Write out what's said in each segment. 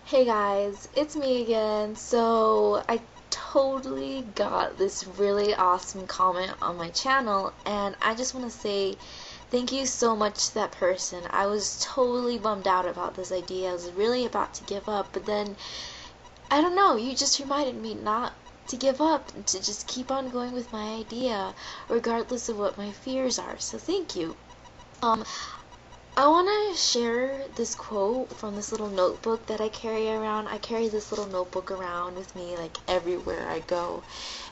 Hey guys, it's me again. So I totally got this really awesome comment on my channel, and I just want to say thank you so much to that person. I was totally bummed out about this idea. I was really about to give up, but then I don't know, you just reminded me not to give up and to just keep on going with my idea regardless of what my fears are. So thank you. Um I want to share this quote from this little notebook that I carry around. I carry this little notebook around with me like everywhere I go.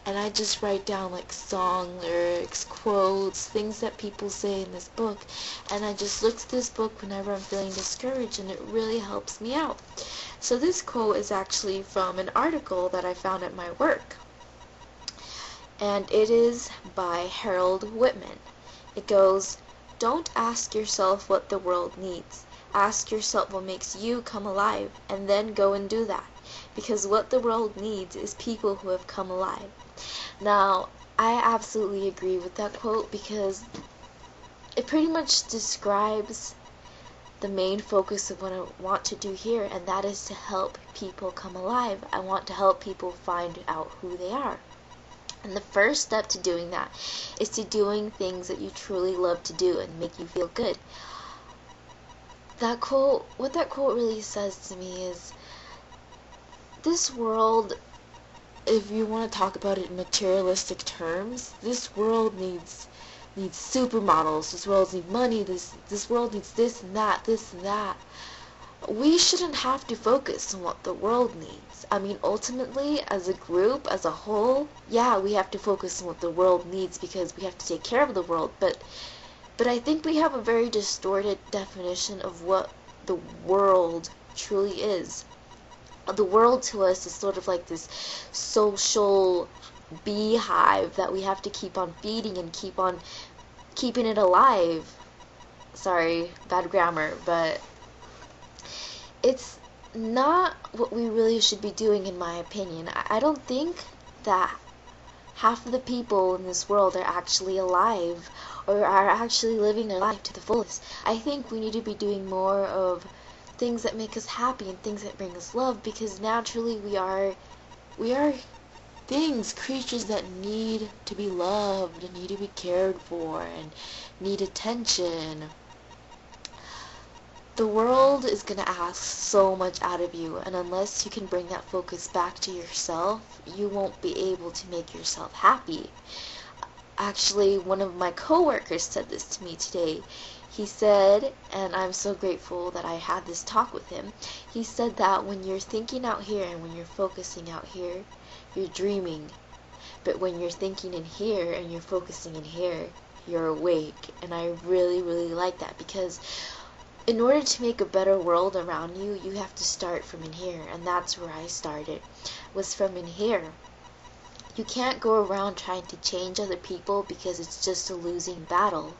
And I just write down like song lyrics, quotes, things that people say in this book. And I just look to this book whenever I'm feeling discouraged, and it really helps me out. So this quote is actually from an article that I found at my work. And it is by Harold Whitman. It goes, "Don't ask yourself what the world needs. Ask yourself what makes you come alive, and then go and do that. Because what the world needs is people who have come alive." Now, I absolutely agree with that quote because it pretty much describes the main focus of what I want to do here, and that is to help people come alive. I want to help people find out who they are. And the first step to doing that is to doing things that you truly love to do and make you feel good. What that quote really says to me is, this world, if you want to talk about it in materialistic terms, this world needs supermodels, this world needs money, this world needs this and that, this and that. We shouldn't have to focus on what the world needs. I mean, ultimately, as a group, as a whole, yeah, we have to focus on what the world needs because we have to take care of the world, but I think we have a very distorted definition of what the world truly is. The world to us is sort of like this social beehive that we have to keep on feeding and keep on keeping it alive. Sorry, bad grammar, but it's not what we really should be doing, in my opinion. I don't think that half of the people in this world are actually alive or are actually living their life to the fullest. I think we need to be doing more of things that make us happy and things that bring us love, because naturally we are creatures that need to be loved and need to be cared for and need attention. The world is going to ask so much out of you, and unless you can bring that focus back to yourself, you won't be able to make yourself happy. Actually, one of my coworkers said this to me today. He said, and I'm so grateful that I had this talk with him, he said that when you're thinking out here and when you're focusing out here, you're dreaming. But when you're thinking in here and you're focusing in here, you're awake. And I really, really like that, because in order to make a better world around you, you have to start from in here, and that's where I started, was from in here. You can't go around trying to change other people because it's just a losing battle.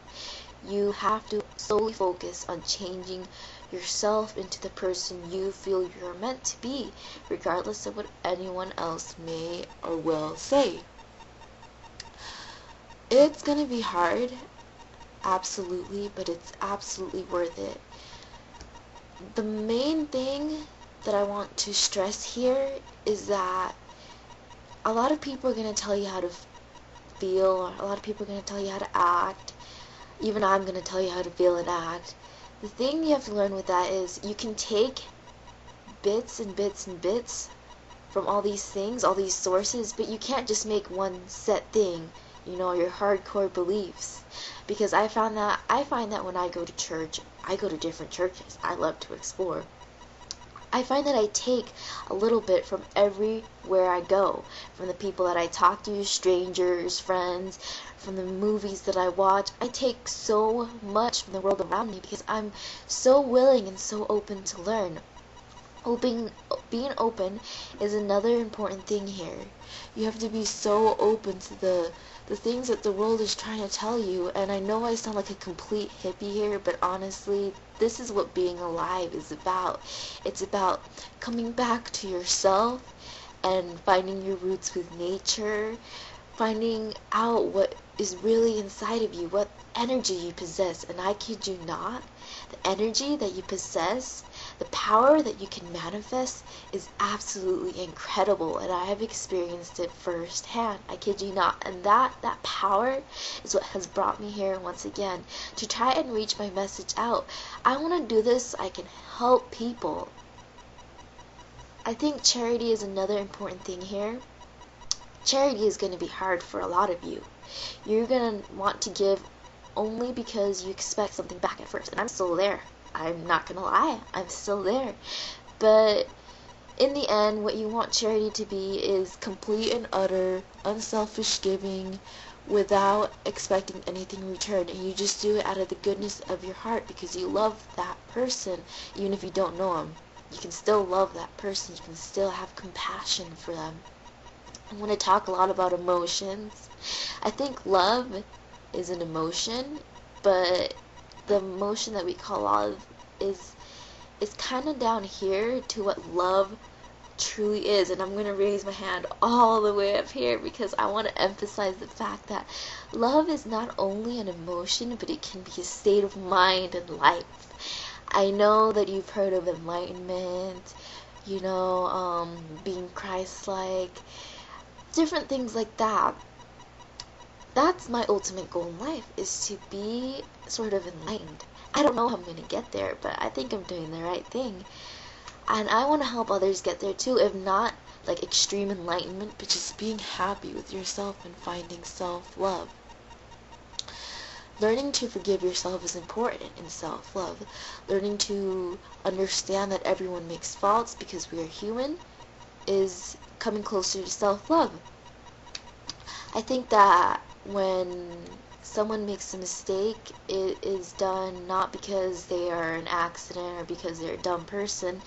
You have to solely focus on changing yourself into the person you feel you're meant to be, regardless of what anyone else may or will say. It's gonna be hard, absolutely, but it's absolutely worth it. The main thing that I want to stress here is that a lot of people are going to tell you how to feel, a lot of people are going to tell you how to act, even I'm going to tell you how to feel and act. The thing you have to learn with that is you can take bits and bits and bits from all these things, all these sources, but you can't just make one set thing, your hardcore beliefs. Because I find that when I go to church, I go to different churches. I love to explore. I find that I take a little bit from everywhere I go, from the people that I talk to, strangers, friends, from the movies that I watch. I take so much from the world around me because I'm so willing and so open to learn. Being open is another important thing here. You have to be so open to the things that the world is trying to tell you. And I know I sound like a complete hippie here, but honestly, this is what being alive is about. It's about coming back to yourself and finding your roots with nature, finding out what is really inside of you, what energy you possess. And I kid you not, the energy that you possess The power that you can manifest is absolutely incredible, and I have experienced it firsthand. I kid you not. And that power is what has brought me here once again to try and reach my message out. I want to do this so I can help people. I think charity is another important thing here. Charity is going to be hard for a lot of you. You're going to want to give only because you expect something back at first. And I'm still there. I'm not going to lie. I'm still there. But in the end, what you want charity to be is complete and utter, unselfish giving without expecting anything in return. And you just do it out of the goodness of your heart because you love that person, even if you don't know them. You can still love that person. You can still have compassion for them. I want to talk a lot about emotions. I think love is an emotion, but the emotion that we call love is kind of down here to what love truly is. And I'm going to raise my hand all the way up here because I want to emphasize the fact that love is not only an emotion, but it can be a state of mind and life. I know that you've heard of enlightenment, being Christ-like, different things like that. That's my ultimate goal in life, is to be sort of enlightened. I don't know how I'm going to get there, but I think I'm doing the right thing. And I want to help others get there too, if not like extreme enlightenment, but just being happy with yourself and finding self-love. Learning to forgive yourself is important in self-love. Learning to understand that everyone makes faults because we are human is coming closer to self-love. I think that when someone makes a mistake, it is done not because they are an accident or because they're a dumb person,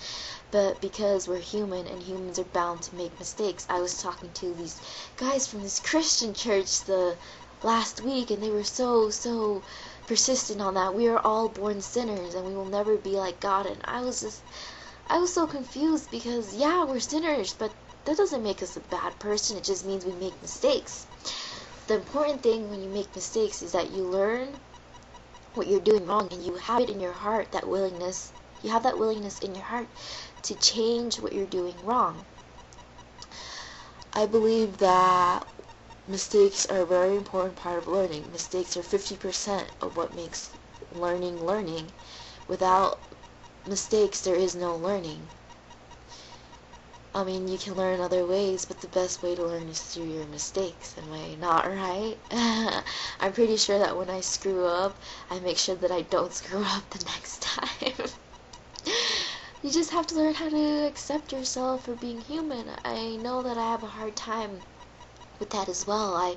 but because we're human and humans are bound to make mistakes. I was talking to these guys from this Christian church the last week, and they were so persistent on that. We are all born sinners and we will never be like God. And I was so confused because yeah, we're sinners, but that doesn't make us a bad person. It just means we make mistakes. The important thing when you make mistakes is that you learn what you're doing wrong and you have it in your heart, that willingness. You have that willingness in your heart to change what you're doing wrong. I believe that mistakes are a very important part of learning. Mistakes are 50% of what makes learning. Without mistakes, there is no learning. I mean, you can learn other ways, but the best way to learn is through your mistakes. Am I not right? I'm pretty sure that when I screw up, I make sure that I don't screw up the next time. You just have to learn how to accept yourself for being human. I know that I have a hard time with that as well. I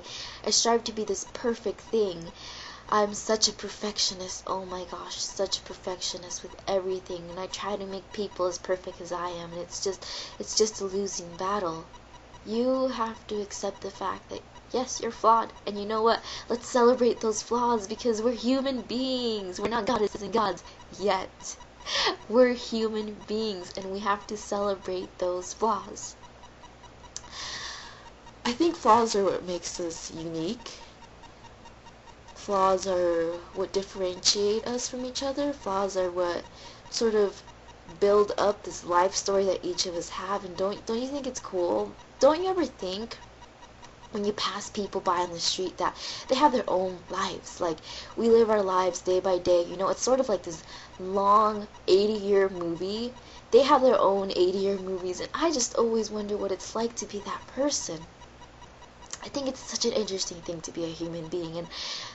strive to be this perfect thing. I'm such a perfectionist. Oh my gosh, such a perfectionist with everything, and I try to make people as perfect as I am, and it's just a losing battle. You have to accept the fact that yes, you're flawed, and you know what? Let's celebrate those flaws because we're human beings. We're not goddesses and gods yet. We're human beings, and we have to celebrate those flaws. I think flaws are what makes us unique. Flaws are what differentiate us from each other. Flaws are what sort of build up this life story that each of us have. And don't you think it's cool? Don't you ever think when you pass people by on the street that they have their own lives? Like, we live our lives day by day. It's sort of like this long 80-year movie. They have their own 80-year movies, and I just always wonder what it's like to be that person. I think it's such an interesting thing to be a human being, and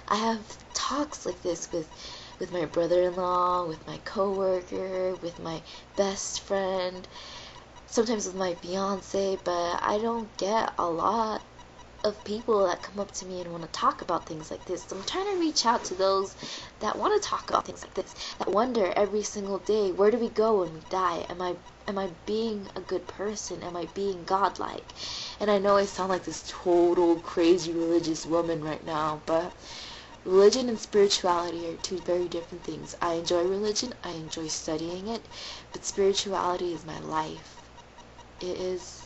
I have talks like this with my brother-in-law, with my coworker, with my best friend, sometimes with my fiance, but I don't get a lot of people that come up to me and want to talk about things like this. So I'm trying to reach out to those that want to talk about things like this, that wonder every single day, where do we go when we die? Am I being a good person? Am I being godlike? And I know I sound like this total crazy religious woman right now, but religion and spirituality are two very different things. I enjoy religion, I enjoy studying it, but spirituality is my life. It is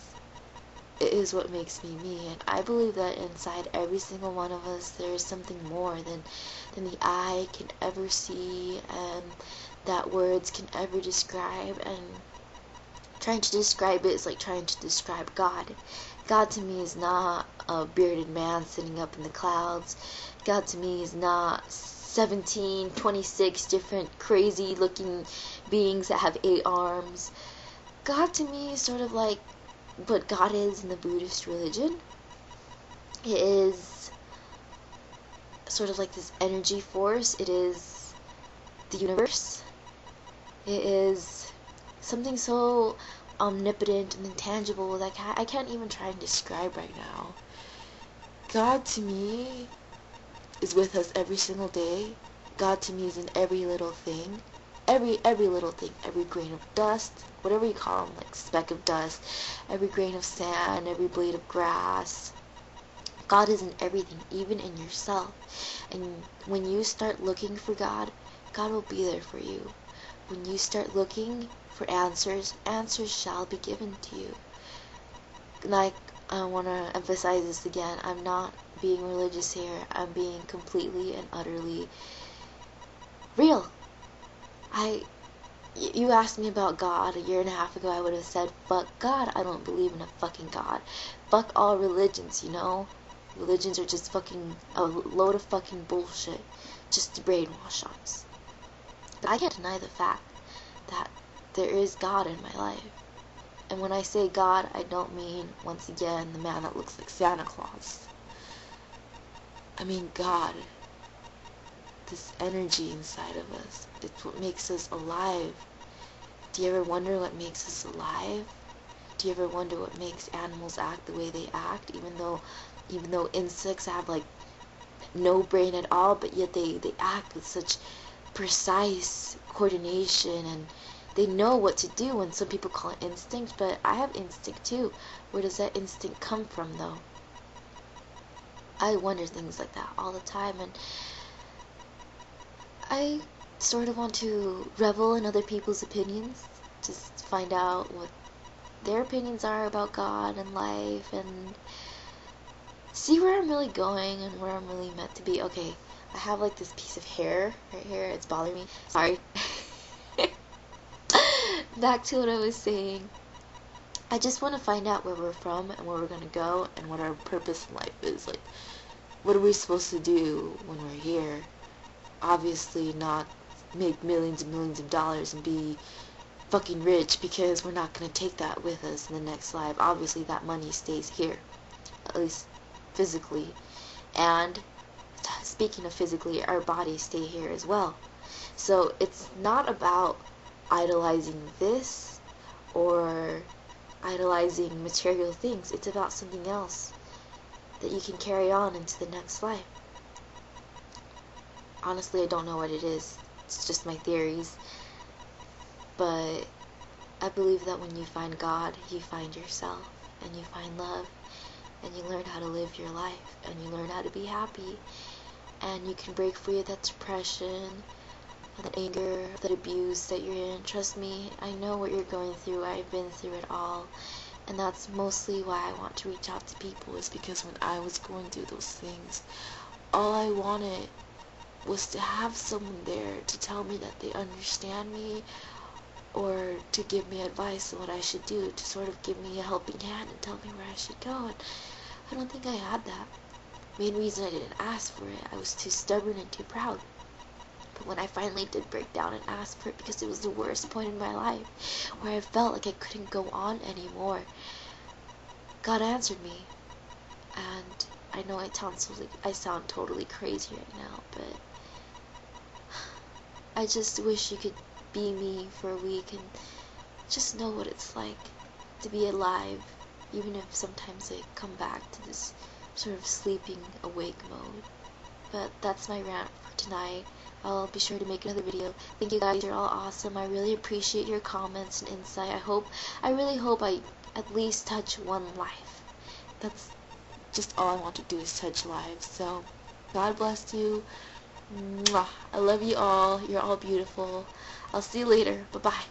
what makes me me, and I believe that inside every single one of us there is something more than the eye can ever see, and that words can ever describe, and trying to describe it is like trying to describe God. God to me is not a bearded man sitting up in the clouds. God to me is not 17, 26 different crazy looking beings that have 8 arms. God to me is sort of like what God is in the Buddhist religion. It is sort of like this energy force. It is the universe. It is something so omnipotent and intangible that I can't even try and describe right now. God to me is with us every single day. God to me is in every little thing. Every little thing, every grain of dust, whatever you call them, like speck of dust, every grain of sand, every blade of grass. God is in everything, even in yourself. And when you start looking for God, God will be there for you. When you start looking for answers, answers shall be given to you. Like, I want to emphasize this again. I'm not being religious here. I'm being completely and utterly real. You asked me about God a year and a half ago, I would have said, fuck God, I don't believe in a fucking God. Fuck all religions, you know? Religions are just fucking a load of fucking bullshit just to brainwash us. But I can't deny the fact that there is God in my life. And when I say God, I don't mean, once again, the man that looks like Santa Claus. I mean God. This energy inside of us. It's what makes us alive. Do you ever wonder what makes us alive? Do you ever wonder what makes animals act the way they act, even though insects have like no brain at all, but yet they act with such precise coordination, and they know what to do, and some people call it instinct, but I have instinct too. Where does that instinct come from though? I wonder things like that all the time, and I sort of want to revel in other people's opinions, just find out what their opinions are about God and life, and see where I'm really going and where I'm really meant to be. Okay, I have like this piece of hair right here, it's bothering me. Sorry. Back to what I was saying. I just want to find out where we're from and where we're going to go and what our purpose in life is. Like, what are we supposed to do when we're here? Obviously not make millions and millions of dollars and be fucking rich, because we're not going to take that with us in the next life. Obviously that money stays here, at least physically. And speaking of physically, our bodies stay here as well. So it's not about idolizing this or idolizing material things. It's about something else that you can carry on into the next life. Honestly, I don't know what it is. It's just my theories. But I believe that when you find God, you find yourself, and you find love, and you learn how to live your life, and you learn how to be happy, and you can break free of that depression, that anger, that abuse that you're in. Trust me, I know what you're going through. I've been through it all. And that's mostly why I want to reach out to people, is because when I was going through those things, all I wanted was to have someone there to tell me that they understand me, or to give me advice on what I should do, to sort of give me a helping hand and tell me where I should go. And I don't think I had that. Main reason I didn't ask for it, I was too stubborn and too proud. But when I finally did break down and ask for it, because it was the worst point in my life, where I felt like I couldn't go on anymore, God answered me. And I know I sound totally crazy right now, but I just wish you could be me for a week and just know what it's like to be alive, even if sometimes I come back to this sort of sleeping awake mode. But that's my rant for tonight. I'll be sure to make another video. Thank you guys, you're all awesome. I really appreciate your comments and insight. I really hope I at least touch one life. That's just all I want to do, is touch lives. So, God bless you. Mwah. I love you all. You're all beautiful. I'll see you later. Bye-bye.